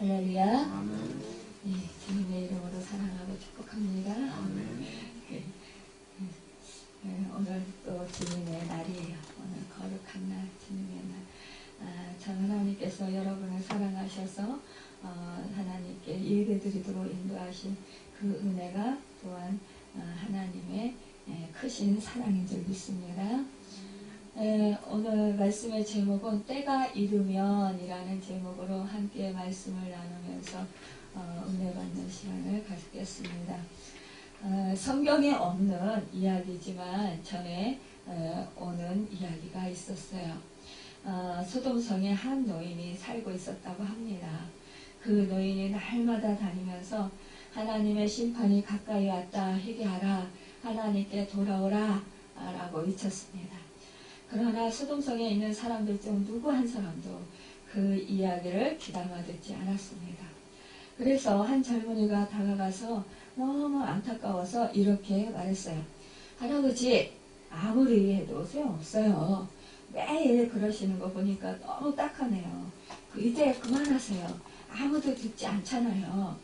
할렐루야. 네, 주님의 이름으로 사랑하고 축복합니다. 오늘 또 주님의 날이에요. 오늘 거룩한 날, 주님의 날. 참 하나님께서 여러분을 사랑하셔서 하나님께 예배드리도록 인도하신 그 은혜가 또한 하나님의 크신 사랑인 줄 믿습니다. 오늘 말씀의 제목은 때가 이르면 이라는 제목으로 함께 말씀을 나누면서 은혜 받는 시간을 갖겠습니다. 성경에 없는 이야기지만 전에 오는 이야기가 있었어요. 소돔성에 한 노인이 살고 있었다고 합니다. 그 노인이 날마다 다니면서 하나님의 심판이 가까이 왔다, 회개하라, 하나님께 돌아오라 라고 외쳤습니다. 그러나 소돔성에 있는 사람들 중 누구 한 사람도 그 이야기를 귀담아 듣지 않았습니다. 그래서 한 젊은이가 다가가서 너무 안타까워서 이렇게 말했어요. 할아버지, 아무리 해도 소용없어요. 매일 그러시는 거 보니까 너무 딱하네요. 이제 그만하세요. 아무도 듣지 않잖아요.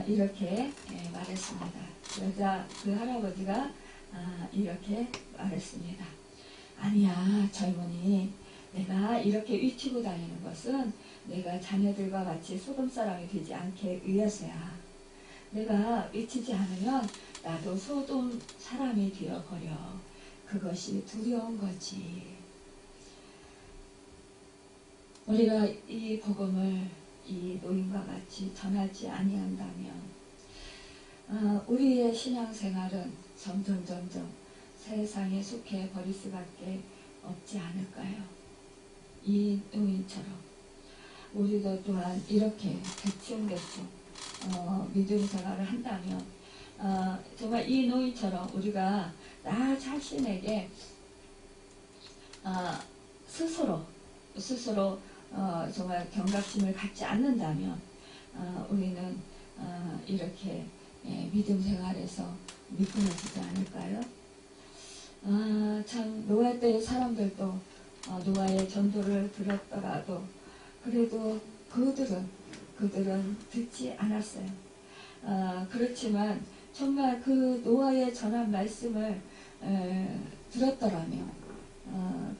이렇게 말했습니다. 그러자 그 할아버지가 이렇게 말했습니다. 아니야, 젊은이. 내가 이렇게 위치고 다니는 것은 내가 자네들과 같이 소돔 사람이 되지 않게 위해서야. 내가 위치지 않으면 나도 소돔 사람이 되어버려. 그것이 두려운 거지. 우리가 이 복음을 이 노인과 같이 전하지 아니한다면 우리의 신앙생활은 점점 세상에 속해 버릴 수밖에 없지 않을까요? 이 노인처럼 우리도 또한 이렇게 대충 믿음 생활을 한다면 정말 이 노인처럼 우리가 나 자신에게 스스로 정말 경각심을 갖지 않는다면 우리는 이렇게 믿음 생활에서 미끄러지지 않을까요? 참 노아 때의 사람들도 노아의 전도를 들었더라도 그래도 그들은 듣지 않았어요. 그렇지만 정말 그 노아의 전한 말씀을 들었더라면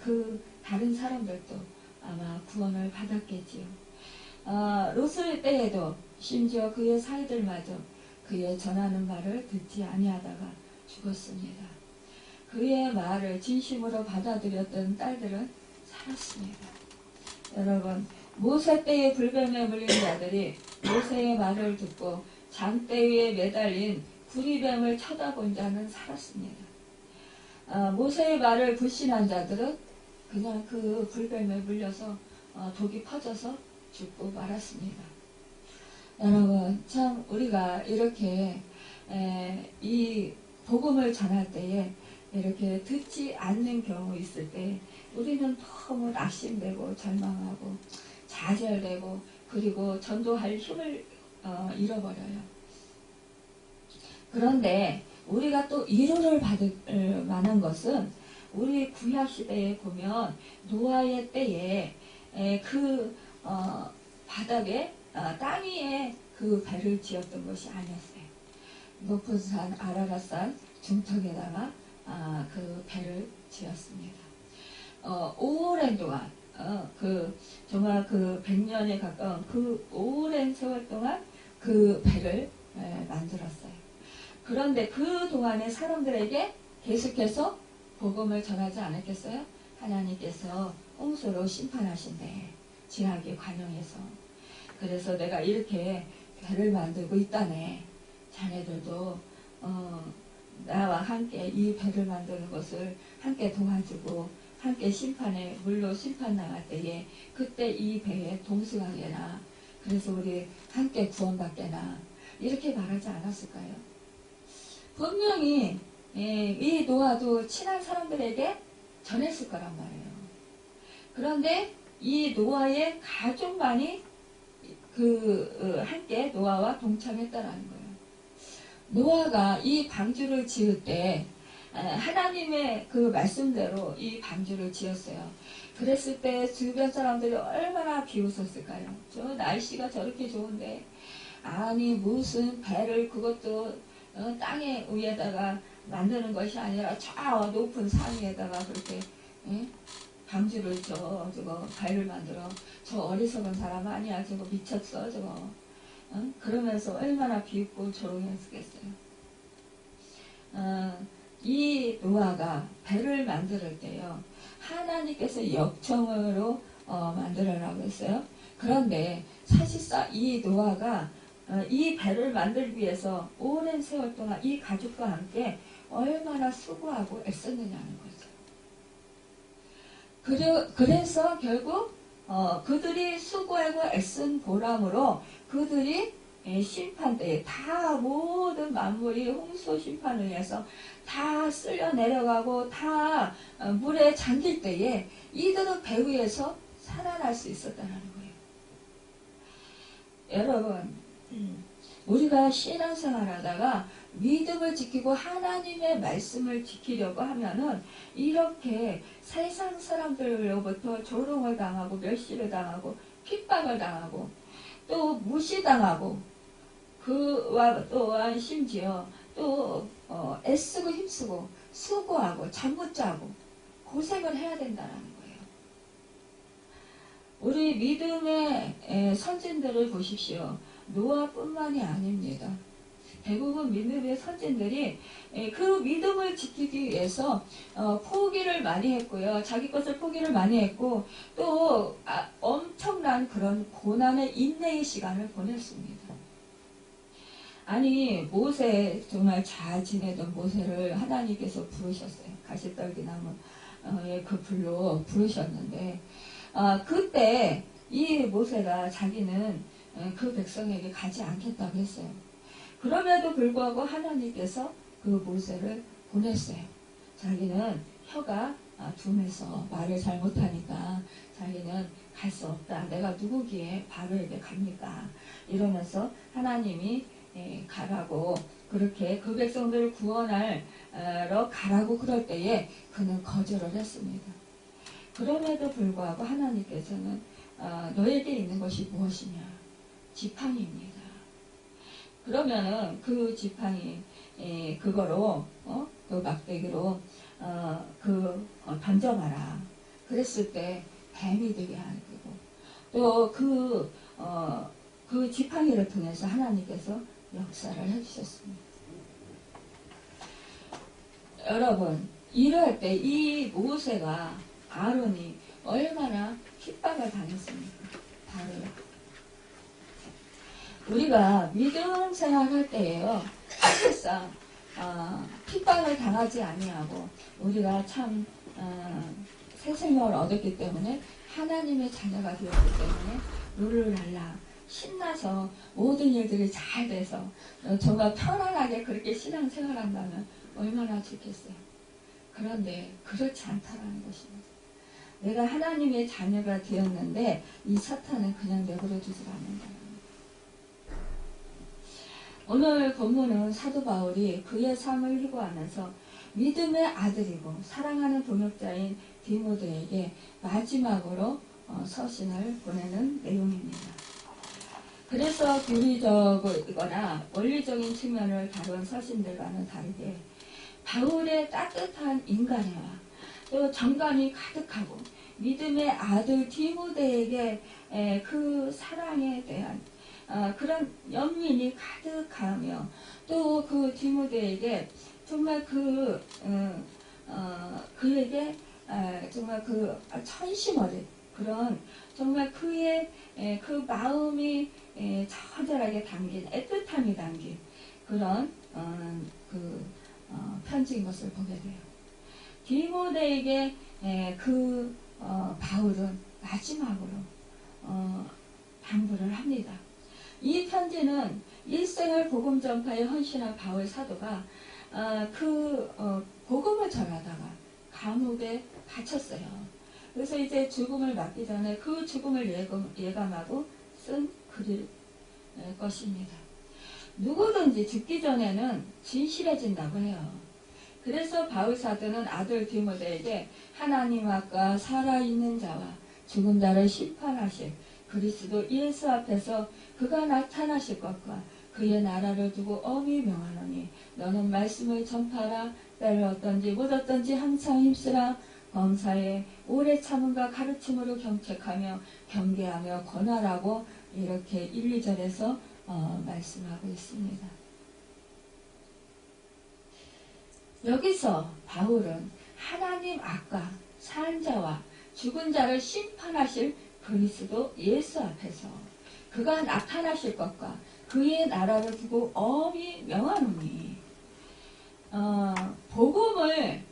그 다른 사람들도 아마 구원을 받았겠지요. 롯의 때에도 심지어 그의 사이들마저 그의 전하는 말을 듣지 아니하다가 죽었습니다. 그의 말을 진심으로 받아들였던 딸들은 살았습니다. 여러분, 모세 때의 불뱀에 물린 자들이 모세의 말을 듣고 장대 위에 매달린 구리뱀을 쳐다본 자는 살았습니다. 모세의 말을 불신한 자들은 그냥 그 불뱀에 물려서 독이 퍼져서 죽고 말았습니다. 여러분, 참 우리가 이렇게 이 복음을 전할 때에 이렇게 듣지 않는 경우 있을 때 우리는 너무 낙심되고 절망하고 좌절되고 그리고 전도할 힘을 잃어버려요. 그런데 우리가 또 위로를 받을 만한 것은 우리 구약시대에 보면 노아의 때에 그 바닥에 땅 위에 그 배를 지었던 것이 아니었어요. 높은 산 아라랏산 중턱에다가 그 배를 지었습니다. 오랜 동안 정말 그 100년에 가까운 그 오랜 세월 동안 그 배를 만들었어요. 그런데 그 동안에 사람들에게 계속해서 복음을 전하지 않았겠어요? 하나님께서 홍수로 심판하신대. 지나기 관용해서. 그래서 내가 이렇게 배를 만들고 있다네. 자네들도 나와 함께 이 배를 만드는 것을 함께 도와주고 함께 심판에 물로 심판 나갈 때에 그때 이 배에 동승하게나 그래서 우리 함께 구원받게나 이렇게 말하지 않았을까요? 분명히 이 노아도 친한 사람들에게 전했을 거란 말이에요. 그런데 이 노아의 가족만이 함께 노아와 동참했다라는 거예요. 노아가 이 방주를 지을 때 하나님의 그 말씀대로 이 방주를 지었어요. 그랬을 때 주변 사람들이 얼마나 비웃었을까요? 저 날씨가 저렇게 좋은데 아니 무슨 배를 그것도 땅에 위에다가 만드는 것이 아니라 저 높은 산 위에다가 그렇게 예? 방주를 저거 배를 만들어. 저 어리석은 사람 아니야. 저거 미쳤어 저거. 그러면서 얼마나 비웃고 조롱했겠어요. 이 노아가 배를 만들 때요. 하나님께서 역청으로 만들어라고 했어요. 그런데 사실상 이 노아가 이 배를 만들기 위해서 오랜 세월 동안 이 가족과 함께 얼마나 수고하고 애썼느냐는 거죠. 그래서 결국 그들이 수고하고 애쓴 보람으로 그들이 심판 때에 다 모든 만물이 홍수 심판을 위해서 다 쓸려 내려가고 다 물에 잠길 때에 이들은 배 위에서 살아날 수 있었다는 거예요. 여러분, 우리가 신앙생활 하다가 믿음을 지키고 하나님의 말씀을 지키려고 하면은 이렇게 세상 사람들로부터 조롱을 당하고 멸시를 당하고 핍박을 당하고 또 무시당하고 그와 또한 심지어 또 애쓰고 힘쓰고 수고하고 잠 못 자고 고생을 해야 된다는 거예요. 우리 믿음의 선진들을 보십시오. 노아뿐만이 아닙니다. 대부분 믿음의 선진들이 그 믿음을 지키기 위해서 포기를 많이 했고요. 자기 것을 포기를 많이 했고 또 엄청난 그런 고난의 인내의 시간을 보냈습니다. 아니 모세 정말 잘 지내던 모세를 하나님께서 부르셨어요. 가시떨기나무의 그 불로 부르셨는데 그때 이 모세가 자기는 그 백성에게 가지 않겠다고 했어요. 그럼에도 불구하고 하나님께서 그 모세를 보냈어요. 자기는 혀가 둔해서 말을 잘 못하니까 자기는 갈 수 없다. 내가 누구기에 바로에게 갑니까? 이러면서 하나님이 가라고 그렇게 그 백성들을 구원하러 가라고 그럴 때에 그는 거절을 했습니다. 그럼에도 불구하고 하나님께서는 너에게 있는 것이 무엇이냐? 지팡이입니다. 그러면은 그 지팡이 그거로 그 막대기로 던져봐라. 그랬을 때 뱀이 되게 하고 또 그 지팡이를 통해서 하나님께서 역사를 해주셨습니다. 여러분 이럴 때 이 모세가 아론이 얼마나 핍박을 당했습니까? 바로요. 우리가 믿음 생활할 때에요. 사실상 핍박을 당하지 아니하고 우리가 참 새 생명을 얻었기 때문에 하나님의 자녀가 되었기 때문에 룰루랄라 신나서 모든 일들이 잘 돼서 정말 편안하게 그렇게 신앙생활한다면 얼마나 좋겠어요. 그런데 그렇지 않다라는 것입니다. 내가 하나님의 자녀가 되었는데 이 사탄은 그냥 내버려 두질 않는다. 오늘 본문은 사도 바울이 그의 삶을 희고하면서 믿음의 아들이고 사랑하는 동역자인 디모데에게 마지막으로 서신을 보내는 내용입니다. 그래서 교리적이거나 원리적인 측면을 다룬 서신들과는 다르게 바울의 따뜻한 인간애와 또 정감이 가득하고 믿음의 아들 디모데에게 그 사랑에 대한 그런 연민이 가득하며 또 그 디모데에게 정말 그에게 정말 그 천심어린 그런 정말 그의 그 마음이 처절하게 담긴 애틋함이 담긴 그런 편지인 것을 보게 돼요. 디모데에게 바울은 마지막으로 당부를 합니다. 이 편지는 일생을 복음 전파에 헌신한 바울 사도가 복음을 전하다가 감옥에 갇혔어요. 그래서 이제 죽음을 맞기 전에 그 죽음을 예감하고 쓴 글일 것입니다. 누구든지 죽기 전에는 진실해진다고 해요. 그래서 바울 사도는 아들 디모데에게 하나님 앞과 살아있는 자와 죽은 자를 심판하실 그리스도 예수 앞에서 그가 나타나실 것과 그의 나라를 두고 엄히 명하노니 너는 말씀을 전파하라. 때를 어떤지 못 어떤지 항상 힘쓰라. 범사에 오래 참음과 가르침으로 경책하며 경계하며 권하라고 이렇게 1, 2절에서 말씀하고 있습니다. 여기서 바울은 하나님 앞과 산 자와 죽은 자를 심판하실 그리스도 예수 앞에서 그가 나타나실 것과 그의 나라를 두고 엄히 명하노니 복음을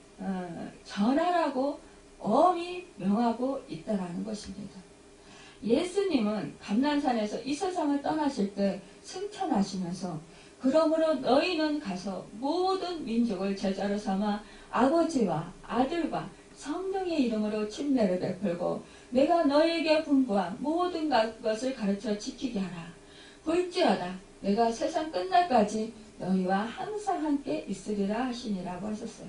전하라고 엄히 명하고 있다라는 것입니다. 예수님은 감난산에서 이 세상을 떠나실 때 승천하시면서 그러므로 너희는 가서 모든 민족을 제자로 삼아 아버지와 아들과 성령의 이름으로 침례를 베풀고 내가 너희에게 분부한 모든 것을 가르쳐 지키게 하라. 볼지어다 내가 세상 끝날까지 너희와 항상 함께 있으리라 하시니라고 하셨어요.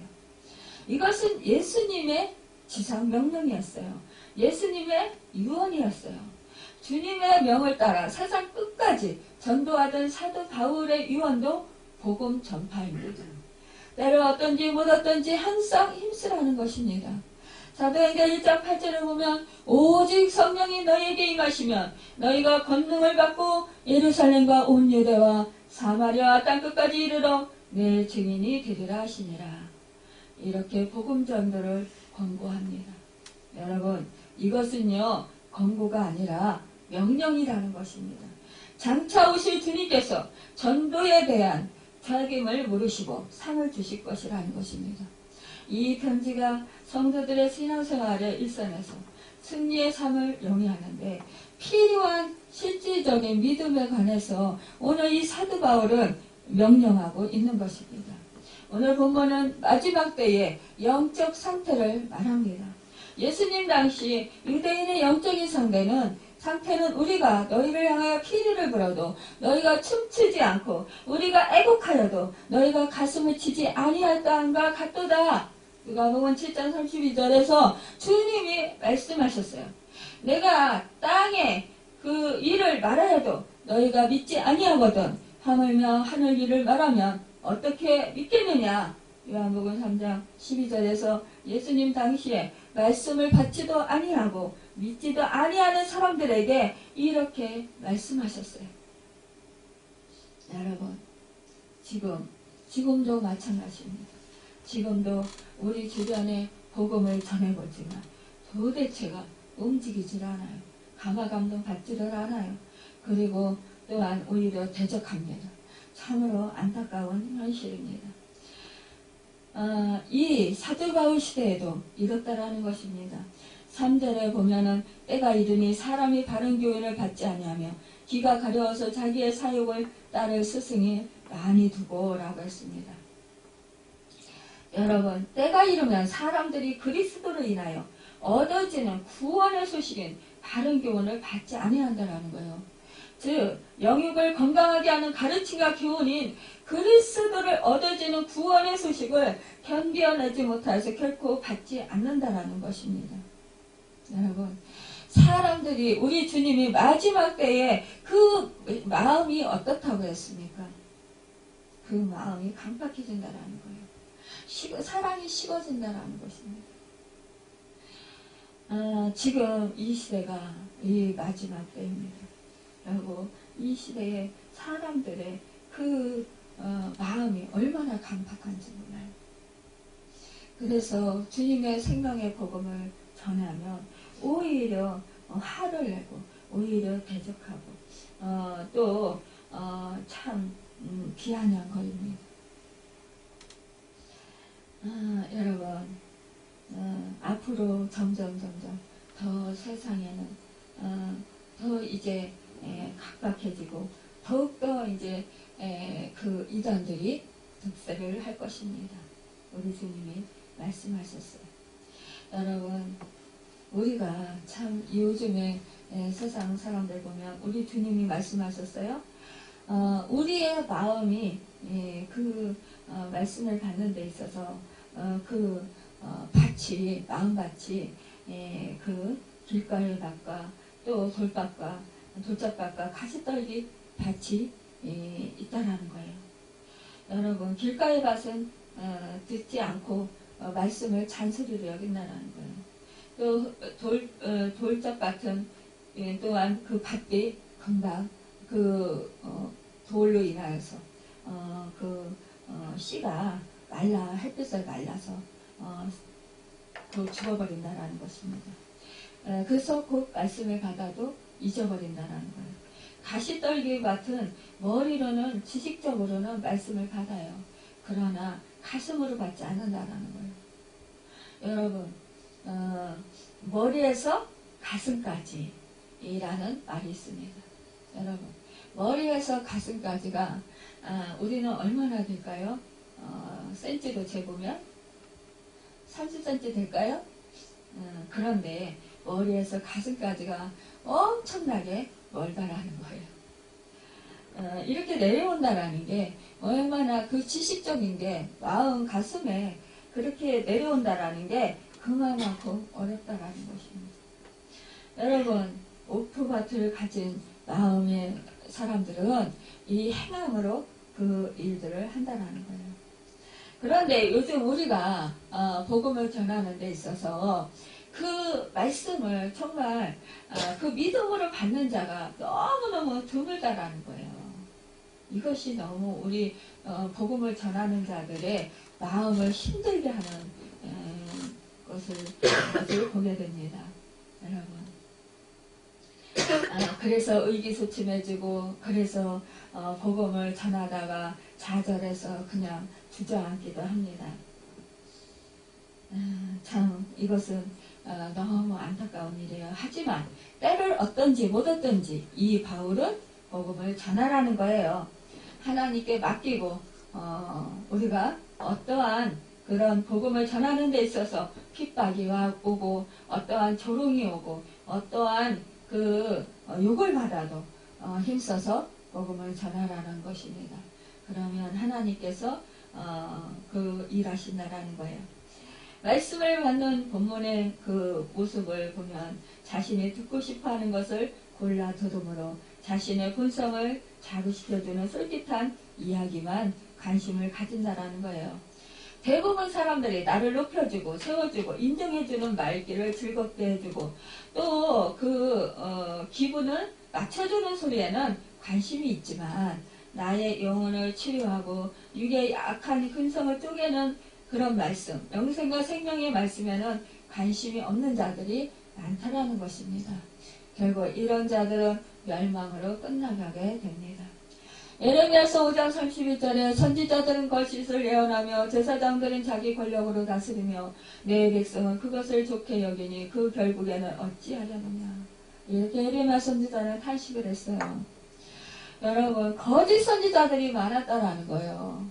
이것은 예수님의 지상 명령이었어요. 예수님의 유언이었어요. 주님의 명을 따라 세상 끝까지 전도하던 사도 바울의 유언도 복음 전파입니다. 때로 어떤지 못 어떤지 항상 힘쓰라는 것입니다. 사도행전 1장 8절을 보면 오직 성령이 너희에게 임하시면 너희가 권능을 받고 예루살렘과 온 유대와 사마리아 땅끝까지 이르러 내 증인이 되리라 하시니라. 이렇게 복음 전도를 권고합니다. 여러분 이것은요 권고가 아니라 명령이라는 것입니다. 장차 오실 주님께서 전도에 대한 책임을 물으시고 상을 주실 것이라는 것입니다. 이 편지가 성도들의 신앙생활의 일선에서 승리의 삶을 영위하는데 필요한 실질적인 믿음에 관해서 오늘 이 사도 바울은 명령하고 있는 것입니다. 오늘 본문은 마지막 때의 영적 상태를 말합니다. 예수님 당시 유대인의 영적인 상태는 우리가 너희를 향하여 피리를 불어도 너희가 춤추지 않고 우리가 애곡하여도 너희가 가슴을 치지 아니할까 같도다. 누가복음 7장 32절에서 주님이 말씀하셨어요. 내가 땅에 그 일을 말하여도 너희가 믿지 아니하거든 하물며 하늘 일을 말하면 어떻게 믿겠느냐. 요한복음 3장 12절에서 예수님 당시에 말씀을 받지도 아니하고 믿지도 아니하는 사람들에게 이렇게 말씀하셨어요. 여러분 지금도 마찬가지입니다. 지금도 우리 주변에 복음을 전해보지만 도대체가 움직이질 않아요. 감화감동 받지를 않아요. 그리고 또한 오히려 대적합니다. 참으로 안타까운 현실입니다. 이 사도 바울 시대에도 이렇다라는 것입니다. 3절에 보면은 때가 이르니 사람이 바른 교훈을 받지 아니하며 귀가 가려워서 자기의 사욕을 따를 스승이 많이 두고 라고 했습니다. 여러분 때가 이르면 사람들이 그리스도로 인하여 얻어지는 구원의 소식인 바른 교훈을 받지 아니한다라는 거예요. 즉 영육을 건강하게 하는 가르침과 교훈인 그리스도를 얻어지는 구원의 소식을 견뎌내지 못해서 결코 받지 않는다라는 것입니다. 여러분 사람들이 우리 주님이 마지막 때에 그 마음이 어떻다고 했습니까? 그 마음이 강팍해진다라는 거예요. 사랑이 식어진다라는 것입니다. 지금 이 시대가 이 마지막 때입니다. 그리고 이 시대의 사람들의 그 마음이 얼마나 강팍한지 몰라요. 그래서 주님의 생명의 복음을 전하면 오히려 화를 내고 오히려 대적하고 또 참 비아냥거립니다. 여러분 앞으로 점점 더 세상에는 더 이제 각박해지고 더욱더 이제 그 이단들이 득세를 할 것입니다. 우리 주님이 말씀하셨어요. 여러분 우리가 참 요즘에 세상 사람들 보면 우리 주님이 말씀하셨어요. 우리의 마음이 그 말씀을 받는 데 있어서 밭이, 마음밭이, 그 길가의 밭과 또 돌밭과 돌짝밭과 가시떨기 밭이 있다라는 거예요. 여러분, 길가의 밭은 듣지 않고 말씀을 잔소리로 여긴다라는 거예요. 또 돌짝밭은 또한 그 밭이 금방 돌로 인하여서 씨가 햇빛에 말라서 죽어버린다라는 것입니다. 그래서 곧 말씀을 받아도 잊어버린다라는 거예요. 가시떨기 밭은 머리로는 지식적으로는 말씀을 받아요. 그러나 가슴으로 받지 않는다라는 거예요. 여러분, 머리에서 가슴까지 이라는 말이 있습니다. 여러분, 머리에서 가슴까지가 우리는 얼마나 될까요? 센치로 재보면 30cm 될까요? 그런데 머리에서 가슴까지가 엄청나게 멀다라는 거예요. 이렇게 내려온다라는 게 얼마나 그 지식적인 게 마음 가슴에 그렇게 내려온다라는 게 그만큼 어렵다라는 것입니다. 여러분, 오프바트를 가진 마음의 사람들은 이 행함으로 그 일들을 한다라는 거예요. 그런데 요즘 우리가 복음을 전하는 데 있어서 그 말씀을 정말 그 믿음으로 받는 자가 너무너무 드물다라는 거예요. 이것이 너무 우리 복음을 전하는 자들의 마음을 힘들게 하는 것을 보게 됩니다. 여러분. 그래서 의기소침해지고 그래서 복음을 전하다가 좌절해서 그냥 주저앉기도 합니다. 참 이것은 너무 안타까운 일이에요. 하지만 때를 얻든지 못 얻든지 이 바울은 복음을 전하라는 거예요. 하나님께 맡기고 우리가 어떠한 그런 복음을 전하는 데 있어서 핍박이 오고 어떠한 조롱이 오고 어떠한 욕을 받아도 힘써서 복음을 전하라는 것입니다. 그러면 하나님께서 일하신다라는 거예요. 말씀을 받는 본문의 그 모습을 보면 자신이 듣고 싶어하는 것을 골라 들음으로 자신의 본성을 자극시켜주는 솔깃한 이야기만 관심을 가진다라는 거예요. 대부분 사람들이 나를 높여주고 세워주고 인정해주는 말귀를 즐겁게 해주고 또 기분을 맞춰주는 소리에는 관심이 있지만 나의 영혼을 치유하고 육의 약한 근성을 쪼개는 그런 말씀, 영생과 생명의 말씀에는 관심이 없는 자들이 많다라는 것입니다. 결국 이런 자들은 멸망으로 끝나가게 됩니다. 예레미야서 5장 31절에 선지자들은 거짓을 예언하며 제사장들은 자기 권력으로 다스리며 내 백성은 그것을 좋게 여기니 그 결국에는 어찌하려느냐. 이렇게 예레미야 선지자는 탄식을 했어요. 여러분, 거짓 선지자들이 많았다라는 거예요.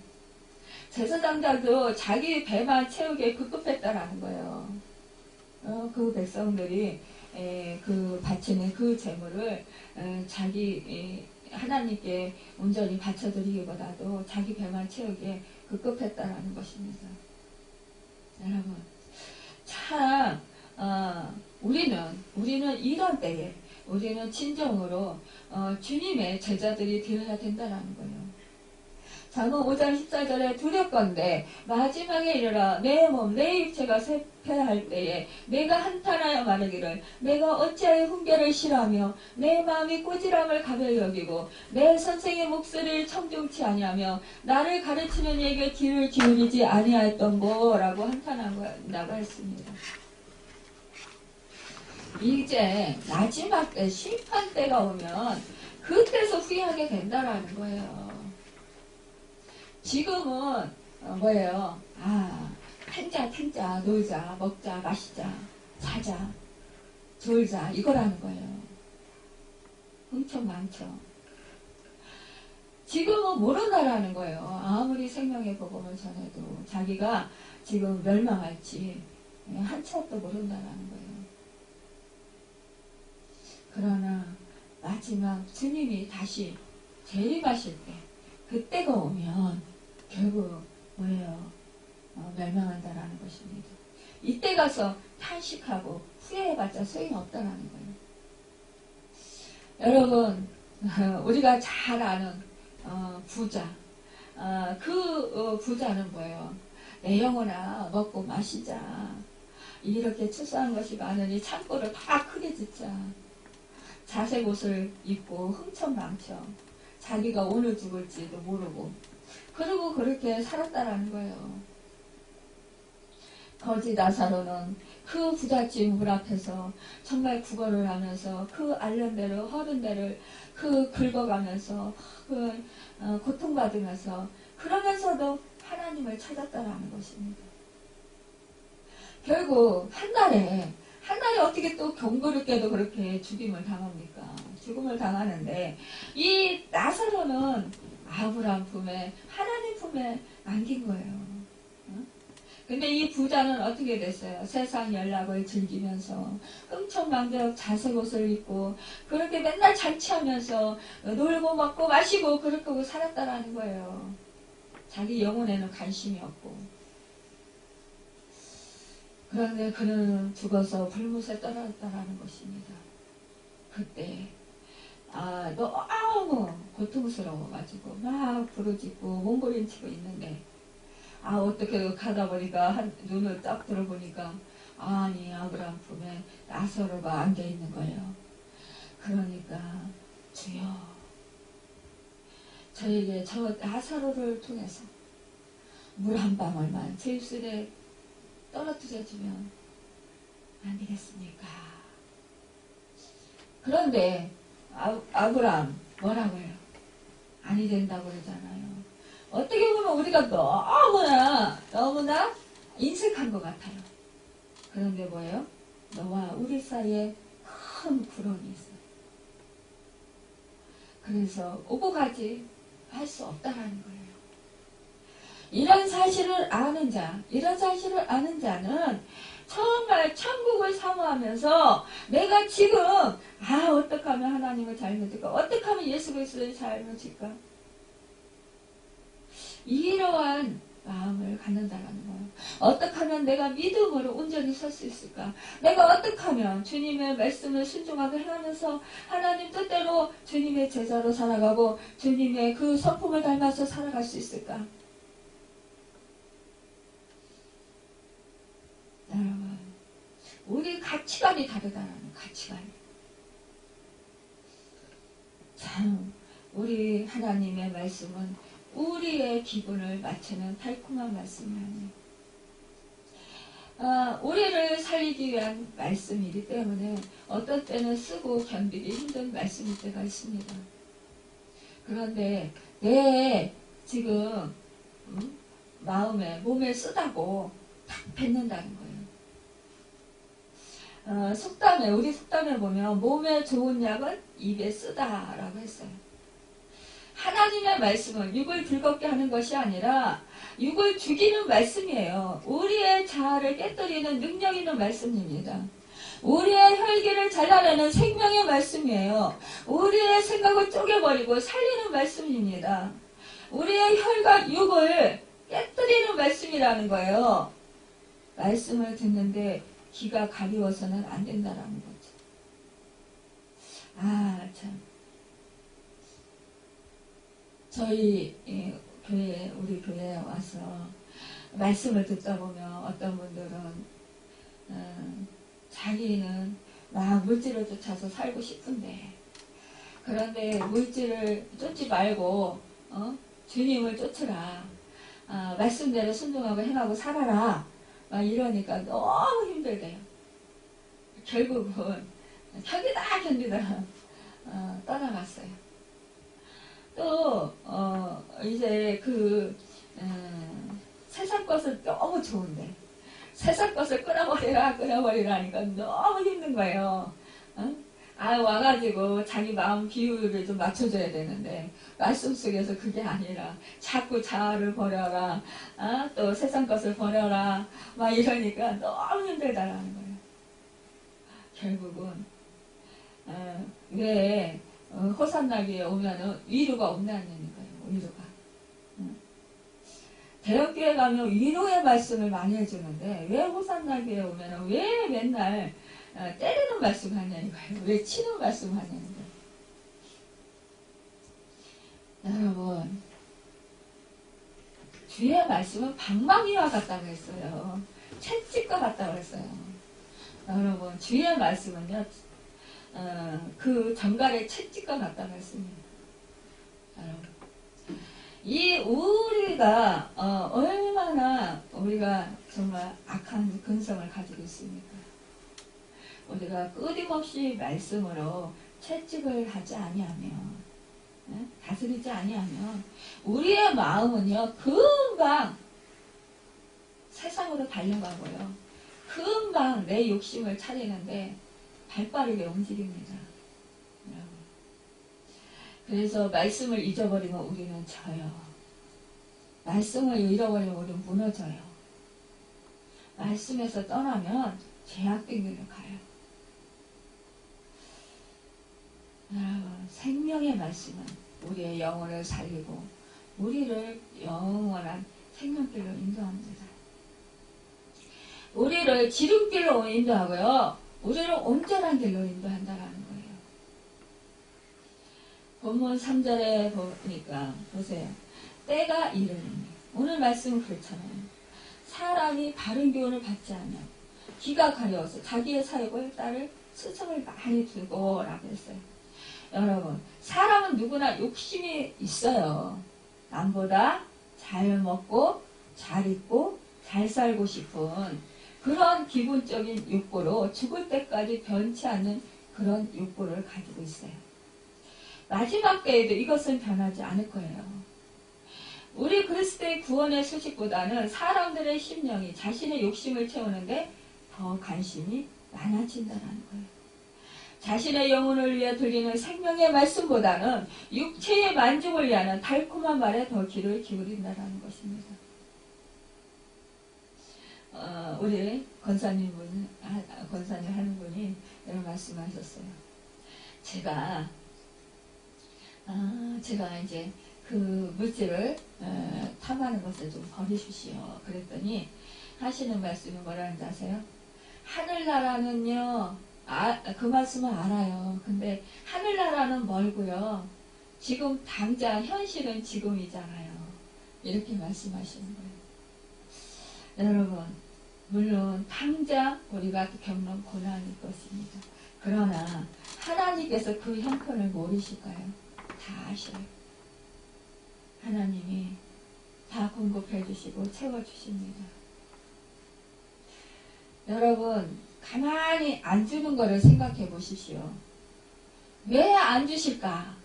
제사장들도 자기 배만 채우기에 급급했다라는 거예요. 그 백성들이 바치는 그 재물을 하나님께 온전히 바쳐드리기보다도 자기 배만 채우기에 급급했다라는 것입니다. 여러분, 참 우리는 이런 때에 우리는 진정으로 주님의 제자들이 되어야 된다라는 거예요. 잠언 5장 14절에 두렵건대 마지막에 이르러 내 몸 내 육체가 쇠퇴할 때에 내가 한탄하여 말하기를 내가 어찌하여 훈계를 싫어하며 내 마음이 꾸지람을 가벼이 여기고 내 선생의 목소리를 청종치 아니하며 나를 가르치는 이에게 귀를 기울이지 아니하였던고 라고 한탄한다고 했습니다. 이제 마지막 때 심판 때가 오면 그때서 후회하게 된다라는 거예요. 지금은 뭐예요? 탱자, 놀자, 먹자, 마시자, 자자, 졸자 이거라는 거예요. 엄청 많죠. 지금은 모른다라는 거예요. 아무리 생명의 복음을 전해도 자기가 지금 멸망할지 한치 앞도 모른다라는 거예요. 그러나 마지막 주님이 다시 재림하실 때 그때가 오면 결국 뭐예요? 멸망한다라는 것입니다. 이때 가서 탄식하고 후회해봤자 소용이 없다라는 거예요. 여러분, 우리가 잘 아는 부자, 그 부자는 뭐예요? 내 영혼아 먹고 마시자. 이렇게 추수한 것이 많으니 창고를 다 크게 짓자. 자색 옷을 입고 흥청망청 자기가 오늘 죽을지도 모르고 그리고 그렇게 살았다라는 거예요. 거지 나사로는 그 부잣집 물 앞에서 정말 구걸을 하면서 그 앓는 데를 허른 데를 긁어가면서 고통받으면서 그러면서도 하나님을 찾았다라는 것입니다. 결국 한날에 어떻게 또 경고롭게도 그렇게 죽임을 당합니까? 죽음을 당하는데 이 나사로는 아브라함 품에 하나님 품에 안긴 거예요. 근데 이 부자는 어떻게 됐어요? 세상 연락을 즐기면서 흥청망청 자색 옷을 입고 그렇게 맨날 잔치하면서 놀고 먹고 마시고 그렇게 살았다라는 거예요. 자기 영혼에는 관심이 없고. 그런데 그는 죽어서 불못에 떨어졌다라는 것입니다. 그때 너무 고통스러워가지고 막 부르짖고 몸부림치고 있는데 어떻게 가다 보니까 눈을 딱 들어보니까 아니 아브라함 품에 나사로가 안겨있는 거예요. 그러니까 주여 저에게 저 나사로를 통해서 물 한 방울만 제 입술에 떨어뜨려주면 안 되겠습니까? 그런데 아브라함 뭐라고요? 아니 된다고 그러잖아요. 어떻게 보면 우리가 너무나 인색한 것 같아요. 그런데 뭐예요? 너와 우리 사이에 큰 구렁이 있어요. 그래서 오고 가지 할 수 없다라는 거예요. 이런 사실을 아는 자는 정말 천국을 사모하면서 내가 지금 어떻게 하면 하나님을 잘 믿을까? 어떻게 하면 예수 그리스도를 잘 믿을까? 이러한 마음을 갖는다라는 거예요. 어떻게 하면 내가 믿음으로 온전히 설 수 있을까? 내가 어떻게 하면 주님의 말씀을 순종하게 행하면서 하나님 뜻대로 주님의 제자로 살아가고 주님의 그 성품을 닮아서 살아갈 수 있을까? 여러분, 우리 가치관이 다르다는 가치관이. 참, 우리 하나님의 말씀은 우리의 기분을 맞추는 달콤한 말씀이 아니에요. 우리를 살리기 위한 말씀이기 때문에 어떤 때는 쓰고 견디기 힘든 말씀일 때가 있습니다. 그런데 내 지금 몸에 쓰다고 탁 뱉는다는 거예요. 우리 속담에 보면 몸에 좋은 약은 입에 쓰다라고 했어요. 하나님의 말씀은 육을 즐겁게 하는 것이 아니라 육을 죽이는 말씀이에요. 우리의 자아를 깨뜨리는 능력 있는 말씀입니다. 우리의 혈기를 잘라내는 생명의 말씀이에요. 우리의 생각을 쪼개버리고 살리는 말씀입니다. 우리의 혈과 육을 깨뜨리는 말씀이라는 거예요. 말씀을 듣는데 귀가 가리워서는 안 된다라는 거죠. 참. 저희 우리 교회에 와서 말씀을 듣다 보면 어떤 분들은 자기는 막 물질을 쫓아서 살고 싶은데 그런데 물질을 쫓지 말고 주님을 쫓으라. 말씀대로 순종하고 행하고 살아라. 막 이러니까 너무 힘들대요. 결국은 견디다 떠나갔어요. 또 이제 세상 것을 너무 좋은데 세상 것을 끊어버리라니까 너무 힘든 거예요. 와가지고 자기 마음 비율을 좀 맞춰줘야 되는데 말씀 속에서 그게 아니라 자꾸 자아를 버려라. 또 세상 것을 버려라. 막 이러니까 너무 힘들다라는 거예요. 결국은 왜 호산나기에 오면은 위로가 없나는 거예요. 위로가. 대형교회 가면 위로의 말씀을 많이 해주는데 왜 호산나교회 오면 왜 맨날 때리는 말씀 하냐는 거예요. 왜 치는 말씀 하냐는 거예요. 여러분, 주의 말씀은 방망이와 같다고 했어요. 채찍과 같다고 했어요. 여러분, 주의 말씀은요, 그 정갈의 채찍과 같다고 했습니다. 여러분, 이 우리가 얼마나 우리가 정말 악한 근성을 가지고 있습니까? 우리가 끊임없이 말씀으로 채찍을 하지 아니하면, 다스리지 아니하면 우리의 마음은요 금방 세상으로 달려가고요 금방 내 욕심을 차리는데 발빠르게 움직입니다. 그래서 말씀을 잊어버리면 우리는 져요. 말씀을 잃어버리면 우리는 무너져요. 말씀에서 떠나면 죄악된 길로 가요. 여러분, 생명의 말씀은 우리의 영혼을 살리고 우리를 영원한 생명길로 인도합니다. 우리를 지름길로 인도하고요. 우리를 온전한 길로 인도한다라는 거예요. 본문 3절에 보니까 보세요. 때가 이르니 오늘 말씀은 그렇잖아요. 사람이 바른 교훈을 받지 않으며 귀가 가려워서 자기의 사역을 따를 스승을 많이 두고 라고 했어요. 여러분, 사람은 누구나 욕심이 있어요. 남보다 잘 먹고 잘 입고 잘 살고 싶은 그런 기본적인 욕구로 죽을 때까지 변치 않는 그런 욕구를 가지고 있어요. 마지막 때에도 이것은 변하지 않을 거예요. 우리 그리스도의 구원의 소식보다는 사람들의 심령이 자신의 욕심을 채우는데 더 관심이 많아진다는 거예요. 자신의 영혼을 위해 들리는 생명의 말씀보다는 육체의 만족을 위하는 달콤한 말에 더 귀를 기울인다는 것입니다. 우리 권사님 하는 분이 이런 말씀하셨어요. 제가 이제 그 물질을 탐하는 것을 좀 버리십시오. 그랬더니 하시는 말씀이 뭐라는지 아세요? 하늘나라는요, 그 말씀은 알아요. 근데 하늘나라는 멀고요. 지금 당장 현실은 지금이잖아요. 이렇게 말씀하시는 거예요. 여러분, 물론 당장 우리가 겪는 고난일 것입니다. 그러나 하나님께서 그 형편을 모르실까요? 다 아셔요. 하나님이 다 공급해 주시고 채워 주십니다. 여러분, 가만히 안 주는 거를 생각해 보십시오. 왜 안 주실까?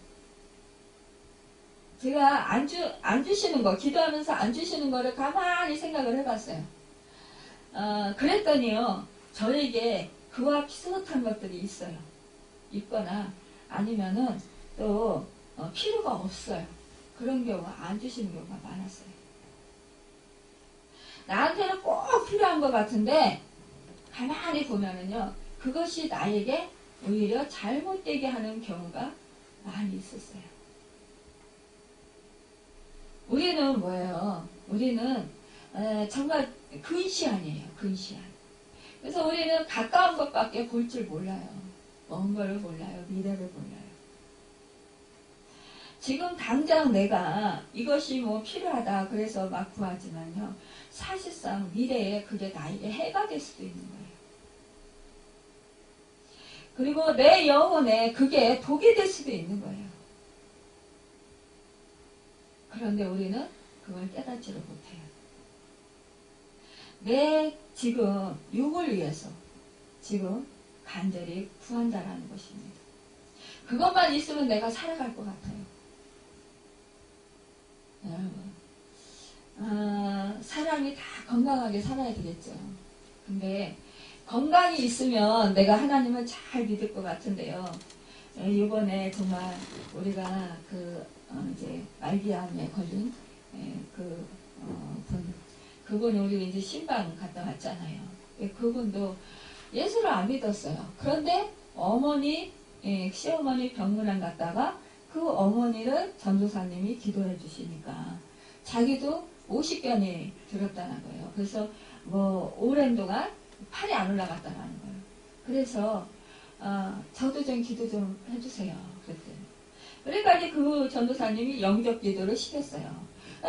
제가 안 주시는 거, 기도하면서 안 주시는 거를 가만히 생각을 해봤어요. 그랬더니요, 저에게 그와 비슷한 것들이 있어요. 있거나 아니면은 또 필요가 없어요. 그런 경우가 안 주시는 경우가 많았어요. 나한테는 꼭 필요한 것 같은데 가만히 보면은요, 그것이 나에게 오히려 잘못되게 하는 경우가 많이 있었어요. 우리는 뭐예요? 우리는 정말 근시안이에요. 근시안. 그래서 우리는 가까운 것밖에 볼 줄 몰라요. 먼 거를 몰라요. 미래를 몰라요. 지금 당장 내가 이것이 뭐 필요하다 그래서 막 구하지만요. 사실상 미래에 그게 나에게 해가 될 수도 있는 거예요. 그리고 내 영혼에 그게 독이 될 수도 있는 거예요. 그런데 우리는 그걸 깨닫지를 못해요. 내 지금 육을 위해서 지금 간절히 구한다라는 것입니다. 그것만 있으면 내가 살아갈 것 같아요. 여러분, 사람이 다 건강하게 살아야 되겠죠. 근데 건강이 있으면 내가 하나님을 잘 믿을 것 같은데요. 이번에 정말 우리가 이제 말기암에 걸린 그분이 우리 이제 신방 갔다 왔잖아요. 그분도 예수를 안 믿었어요. 그런데 시어머니 병문안 갔다가 그 어머니를 전도사님이 기도해 주시니까 자기도 50견이 들었다는 거예요. 그래서 뭐 오랜 동안 팔이 안 올라갔다는 거예요. 그래서 저도 좀 기도 좀 해주세요. 그랬더니. 그러니까 그 전도사님이 영접 기도를 시켰어요.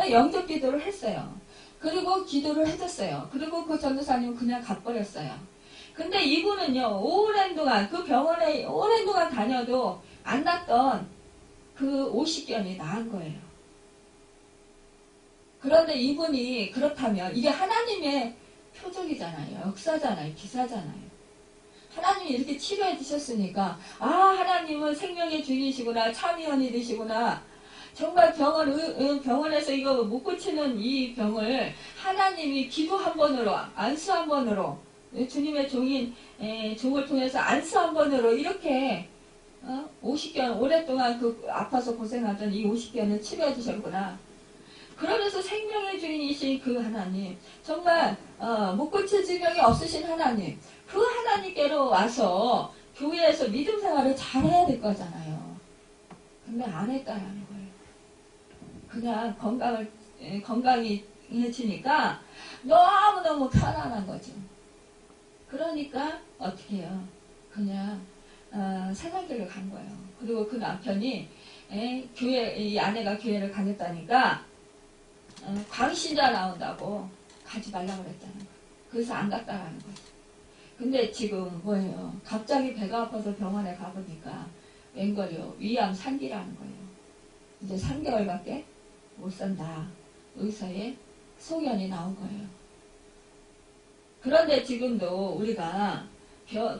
영접 기도를 했어요. 그리고 기도를 해줬어요. 그리고 그 전도사님은 그냥 가버렸어요. 근데 이분은요, 오랜 동안 그 병원에 오랜 동안 다녀도 안 났던 그 50견이 나은 거예요. 그런데 이분이 그렇다면 이게 하나님의 표적이잖아요. 역사잖아요. 기사잖아요. 하나님이 이렇게 치료해 주셨으니까 하나님은 생명의 주인이시구나. 참의원이시구나. 정말 병원에서 이거 못 고치는 이 병을 하나님이 기도 한 번으로, 안수 한 번으로, 주님의 종을 통해서 안수 한 번으로 이렇게 50견, 오랫동안 아파서 고생하던 이 50견을 치료해 주셨구나. 그러면서 생명의 주인이신 그 하나님, 정말 못 고칠 질병이 없으신 하나님, 그 하나님께로 와서 교회에서 믿음 생활을 잘해야 될 거잖아요. 근데 안 했다라는 거예요. 그냥 건강해지니까 너무너무 편안한 거죠. 그러니까 어떻게 해요? 그냥 세상길로 간 거예요. 그리고 그 남편이 이 아내가 교회를 가겠다니까 광신자 나온다고 가지 말라고 그랬다는 거예요. 그래서 안 갔다라는 거죠. 근데 지금 뭐예요? 갑자기 배가 아파서 병원에 가보니까 웬걸요? 위암 3기라는 거예요. 이제 3개월밖에 못 산다. 의사의 소견이 나온 거예요. 그런데 지금도 우리가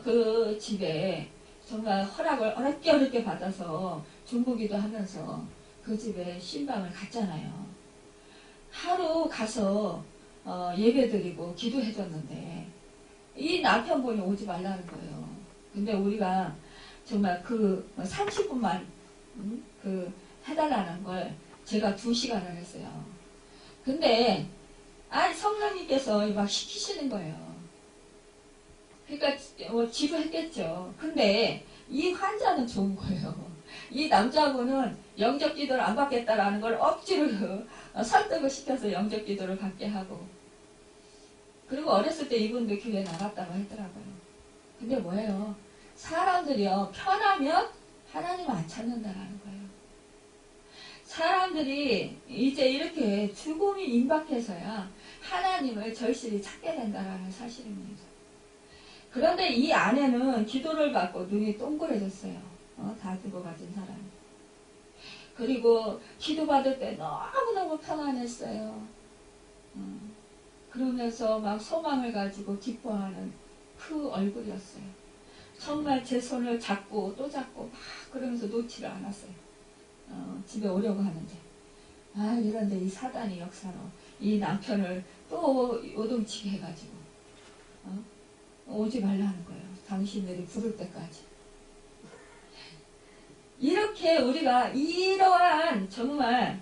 그 집에 정말 허락을 어렵게 받아서 중보기도 하면서 그 집에 신방을 갔잖아요. 하루 가서 예배드리고 기도해줬는데 이 남편분이 오지 말라는 거예요. 근데 우리가 정말 그 30분만 해달라는 걸 제가 2시간을 했어요. 근데 성령님께서 막 시키시는 거예요. 그러니까 지도했겠죠. 근데 이 환자는 좋은 거예요. 이 남자분은 영접 기도를 안 받겠다라는 걸 억지로 설득을 시켜서 영접 기도를 받게 하고, 그리고 어렸을 때 이분도 교회 나갔다고 하더라고요. 근데 뭐예요? 사람들이요, 편하면 하나님 안 찾는다라는 거예요. 사람들이 이제 이렇게 죽음이 임박해서야 하나님을 절실히 찾게 된다라는 사실입니다. 그런데 이 아내는 기도를 받고 눈이 동그래졌어요. 다 죽어가진 사람. 그리고 기도받을 때 너무너무 평안했어요. 그러면서 막 소망을 가지고 기뻐하는 그 얼굴이었어요. 정말 제 손을 잡고 또 잡고 막 그러면서 놓지를 않았어요. 집에 오려고 하는데. 이런데 이 사단이 역사로 이 남편을 또 요동치게 해가지고 오지 말라는 거예요. 당신들이 부를 때까지. 이렇게 우리가 이러한 정말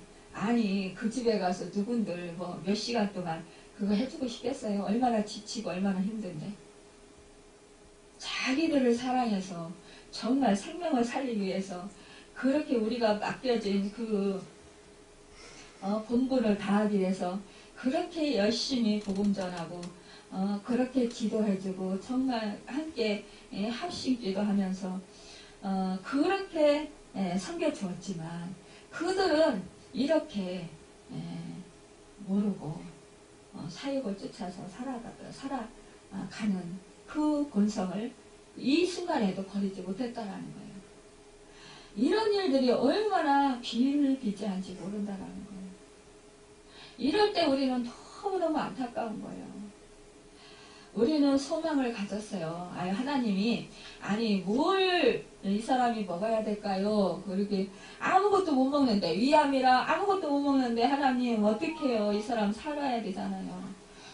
그 집에 가서 누군들 몇 시간 동안 그거 해주고 싶겠어요? 얼마나 지치고 얼마나 힘든데. 자기들을 사랑해서 정말 생명을 살리기 위해서 그렇게 우리가 맡겨진 본분을 다하기 위해서 그렇게 열심히 복음 전하고 그렇게 기도해주고 정말 함께 합심기도 하면서 그렇게 섬겨주었지만 그들은 이렇게 모르고 사욕을 쫓아서 살아가는 그 본성을 이 순간에도 버리지 못했다라는 거예요. 이런 일들이 얼마나 비일비재한지 모른다라는 거예요. 이럴 때 우리는 너무너무 안타까운 거예요. 우리는 소망을 가졌어요. 하나님이 뭘 이 사람이 먹어야 될까요? 그렇게 아무것도 못 먹는데, 위암이라 아무것도 못 먹는데 하나님 어떻게 해요? 이 사람 살아야 되잖아요.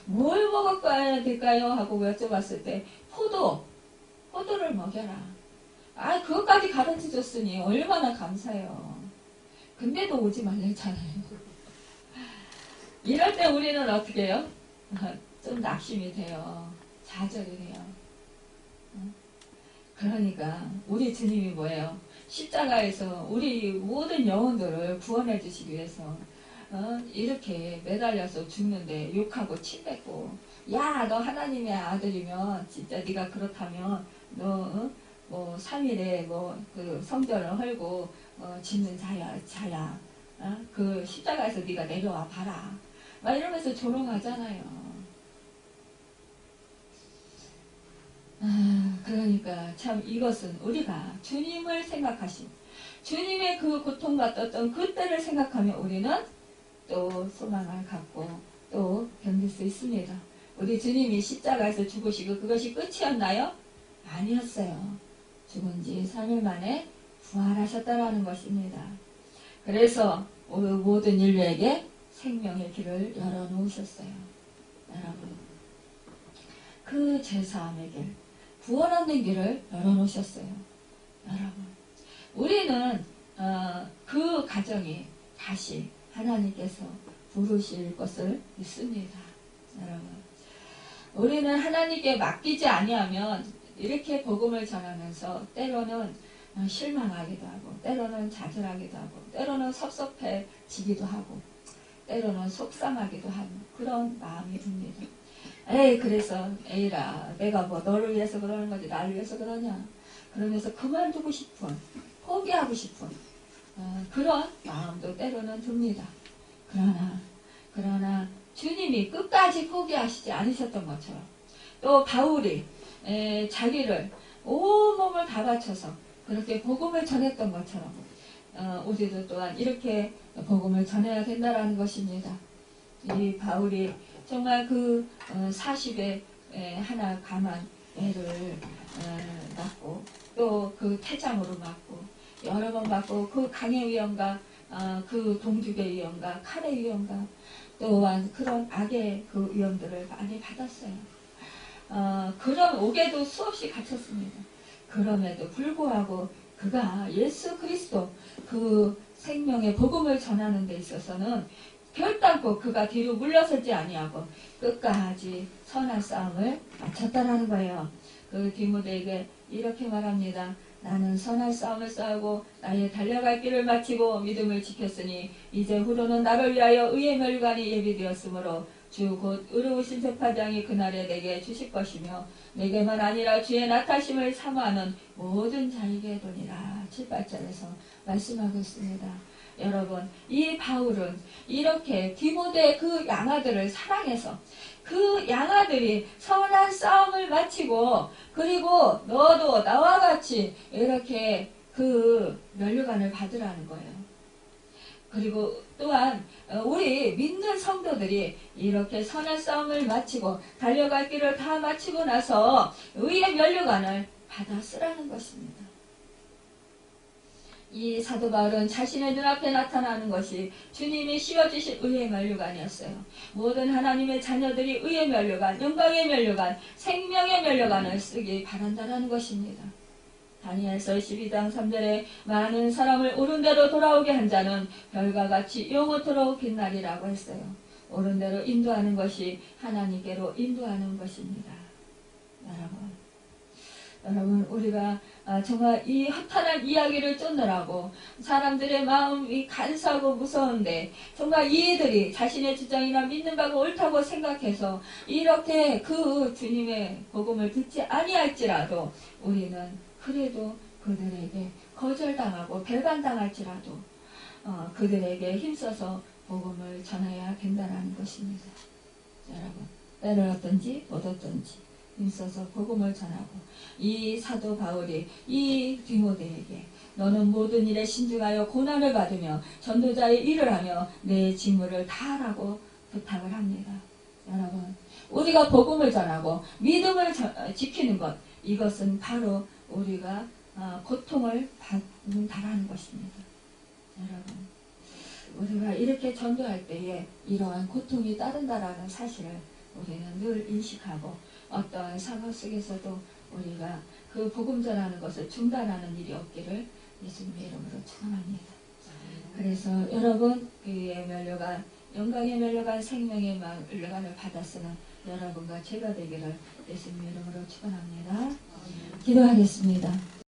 뭘 먹어야 될까요? 하고 여쭤봤을 때 포도를 먹여라. 그것까지 가르쳐 줬으니 얼마나 감사해요. 근데도 오지 말랬잖아요. 이럴 때 우리는 어떻게 해요? 좀 낙심이 돼요. 좌절이 돼요. 그러니까 우리 주님이 뭐예요? 십자가에서 우리 모든 영혼들을 구원해 주시기 위해서 이렇게 매달려서 죽는데 욕하고 침뱉고, 야, 너 하나님의 아들이면 진짜 네가 그렇다면 너 뭐 3일에 뭐 그 성전을 헐고 짓는 자야. 그 십자가에서 네가 내려와 봐라. 막 이러면서 조롱하잖아요. 그러니까 참 이것은 우리가 주님을 생각하신, 주님의 그 고통받았던 그때를 생각하면 우리는 또 소망을 갖고 또 견딜 수 있습니다. 우리 주님이 십자가에서 죽으시고 그것이 끝이었나요? 아니었어요. 죽은 지 3일 만에 부활하셨다라는 것입니다. 그래서 모든 인류에게 생명의 길을 열어놓으셨어요. 여러분, 그 제사함의 길, 구원 얻는 길을 열어놓으셨어요. 여러분, 우리는 그 가정이 다시 하나님께서 부르실 것을 믿습니다. 여러분, 우리는 하나님께 맡기지 아니하면 이렇게 복음을 전하면서 때로는 실망하기도 하고, 때로는 좌절하기도 하고, 때로는 섭섭해지기도 하고, 때로는 속상하기도 하는 그런 마음이 듭니다. 그래서 에이라, 내가 뭐 너를 위해서 그러는 거지 나를 위해서 그러냐, 그러면서 그만두고 싶은, 포기하고 싶은 그런 마음도 때로는 듭니다. 그러나 주님이 끝까지 포기하시지 않으셨던 것처럼, 또 바울이 자기를 온몸을 다 바쳐서 그렇게 복음을 전했던 것처럼 우리도 또한 이렇게 복음을 전해야 된다는 것입니다. 이 바울이 정말 그 40에 하나 가만 애를 낳고, 또 그 태장으로 맞고, 여러 번 맞고, 그 강의 위험과 그 동죽의 위험과 칼의 위험과 또한 그런 악의 그 위험들을 많이 받았어요. 그런 옥에도 수없이 갇혔습니다. 그럼에도 불구하고 그가 예수 그리스도 그 생명의 복음을 전하는 데 있어서는 결단코 그가 뒤로 물러서지 아니하고 끝까지 선한 싸움을 마쳤다라는 거예요. 그 디모데에게 이렇게 말합니다. 나는 선한 싸움을 싸우고 나의 달려갈 길을 마치고 믿음을 지켰으니 이제 후로는 나를 위하여 의의 멸관이 예비되었으므로 주 곧 의로우신 재판장이 그날에 내게 주실 것이며 내게만 아니라 주의 나타심을 사모하는 모든 자에게 도니라. 7, 8절에서 말씀하고 있습니다. 여러분, 이 바울은 이렇게 디모데 그 양아들을 사랑해서 그 양아들이 선한 싸움을 마치고, 그리고 너도 나와 같이 이렇게 그 면류관을 받으라는 거예요. 그리고 또한 우리 믿는 성도들이 이렇게 선한 싸움을 마치고 달려갈 길을 다 마치고 나서 의의 면류관을 받아 쓰라는 것입니다. 이 사도 바울은 자신의 눈앞에 나타나는 것이 주님이 씌워주신 의의 면류관이었어요. 모든 하나님의 자녀들이 의의 면류관, 영광의 면류관, 생명의 면류관을 쓰기 바란다는 것입니다. 다니엘서 12장 3절에 많은 사람을 옳은 대로 돌아오게 한 자는 별과 같이 영원토록 빛나리라고 했어요. 옳은 대로 인도하는 것이 하나님께로 인도하는 것입니다. 여러분, 우리가 정말 이 허탄한 이야기를 쫓느라고 사람들의 마음이 간사하고 무서운데, 정말 이들이 자신의 주장이나 믿는 바가 옳다고 생각해서 이렇게 그 주님의 복음을 듣지 아니할지라도 우리는 그래도 그들에게 거절당하고 배반당할지라도 그들에게 힘써서 복음을 전해야 된다는 것입니다. 여러분, 때를 얻든지 못 얻든지 힘써서 복음을 전하고, 이 사도 바울이 이 디모데에게 너는 모든 일에 신중하여 고난을 받으며 전도자의 일을 하며 내 직무를 다하라고 부탁을 합니다. 여러분, 우리가 복음을 전하고 믿음을 지키는 것, 이것은 바로 우리가 고통을 받는다라는 것입니다. 여러분, 우리가 이렇게 전도할 때에 이러한 고통이 따른다라는 사실을 우리는 늘 인식하고, 어떠한 상황 속에서도 우리가 그 복음 전하는 것을 중단하는 일이 없기를 예수님의 이름으로 축원합니다. 그래서 여러분, 의의 면류관, 영광의 면류관, 생명의 면류관을 받아쓰는 여러분과 제가 되기를 예수님의 이름으로 축원합니다. 기도하겠습니다.